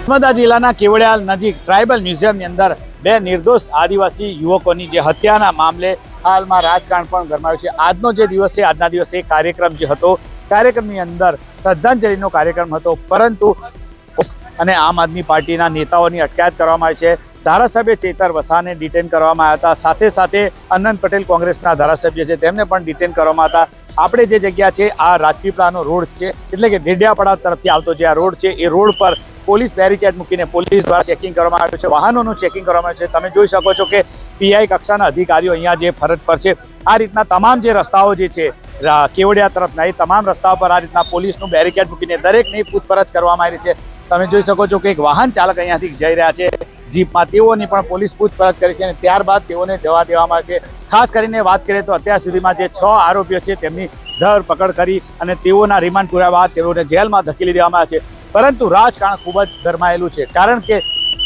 નર્મદા જિલ્લાના કેવડિયા નજીક ટ્રાઇબલ મ્યુઝિયમની અંદર બે નિર્દોષ આદિવાસી યુવકોની જે હત્યાના મામલે હાલમાં રાજકારણ પણ ગરમાયું છે। આજનો જે દિવસ છે, આજના દિવસે કાર્યક્રમ જે હતો, કાર્યક્રમની અંદર શ્રદ્ધાંજલિનો કાર્યક્રમ હતો, પરંતુ અને આમ આદમી પાર્ટીના નેતાઓની અટકાયત કરવામાં આવી છે। ધારાસભ્ય ચેતર વસાવાને ડિટેન કરવામાં આવ્યા હતા, સાથે સાથે અનંત પટેલ કોંગ્રેસના ધારાસભ્ય છે તેમને પણ ડિટેન કરવામાં હતા। આપણે જે જગ્યા છે આ રાજપીપળાનો રોડ છે, એટલે કે ડેડિયાપાડા તરફથી આવતો જે આ રોડ છે, એ રોડ પર પોલીસ બેરિકેડ મૂકીને પોલીસ દ્વારા ચેકિંગ કરવામાં આવ્યું છે, વાહનોનું ચેકિંગ કરવામાં આવ્યું છે। તમે જોઈ શકો છો કે પીઆઈ કક્ષાના અધિકારીઓ અહીંયા જે ફરજ પર છે, આ રીતના તમામ જે રસ્તાઓ જે છે કેવડિયા તરફના, એ તમામ રસ્તાઓ પર આ રીતના પોલીસનું બેરિકેડ મૂકીને દરેકની પૂછપરછ કરવામાં આવી છે। તમે જોઈ શકો છો કે એક વાહન ચાલક અહીંયાથી જઈ રહ્યા છે જીપમાં, તેઓની પણ પોલીસ પૂછપરછ કરી છે અને ત્યારબાદ તેઓને જવા દેવામાં આવે છે। ખાસ કરીને વાત કરીએ તો અત્યાર સુધીમાં જે 6 આરોપીઓ છે તેમની ધરપકડ કરી અને તેઓના રિમાન્ડ પૂર્યા બાદ તેઓને જેલમાં ધકેલી દેવામાં આવે છે। પરંતુ રાજકારણ ખૂબ જ ગરમાયેલું છે, કારણ કે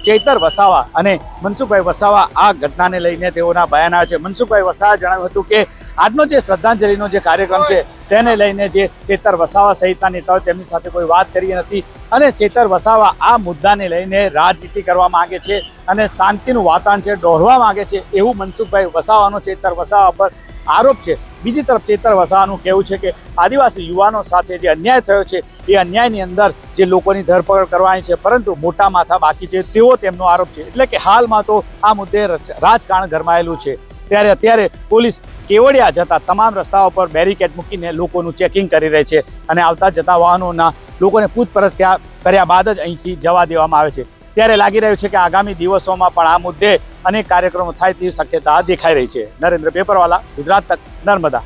ચેતર વસાવા અને મનસુખભાઈ વસાવા આ ઘટનાને લઈને તેઓના બયાન આવ્યા છે। મનસુખભાઈ વસાવાએ જણાવ્યું હતું કે આજનો જે શ્રદ્ધાંજલિનો જે કાર્યક્રમ છે તેને લઈને જે ચેતર વસાવા સહિતના નેતાઓ તેમની સાથે કોઈ વાત કરી નથી અને ચેતર વસાવા આ મુદ્દાને લઈને રાજનીતિ કરવા માંગે છે અને શાંતિનું વાતાવરણ છે દોહરવા માંગે છે, એવું મનસુખભાઈ વસાવાનો ચેતર વસાવા પર આરોપ છે। બીજી તરફ ચેતર વસાવાનું કહેવું છે કે આદિવાસી યુવાનો સાથે જે અન્યાય થયો છે એ અન્યાયની અંદર જે લોકોની ધરપકડ કરવાની છે, પરંતુ મોટા માથા બાકી છે તેવો તેમનો આરોપ છે। એટલે કે હાલમાં તો આ મુદ્દે રાજકારણ ગરમાયેલું છે, ત્યારે અત્યારે પોલીસ કેવડિયા જતા તમામ રસ્તાઓ પર બેરિકેડ મૂકીને લોકોનું ચેકિંગ કરી રહી છે અને આવતા જતા વાહનોના લોકોને પૂછપરછ કર્યા બાદ જ અહીંથી જવા દેવામાં આવે છે। ત્યારે લાગી રહ્યું છે કે આગામી દિવસોમાં પણ આ મુદ્દે અનેક કાર્યક્રમો થાય તેવી શક્યતા દેખાઈ રહી છે। નરેન્દ્ર પેપરવાલા, ગુજરાત તક, નર્મદા।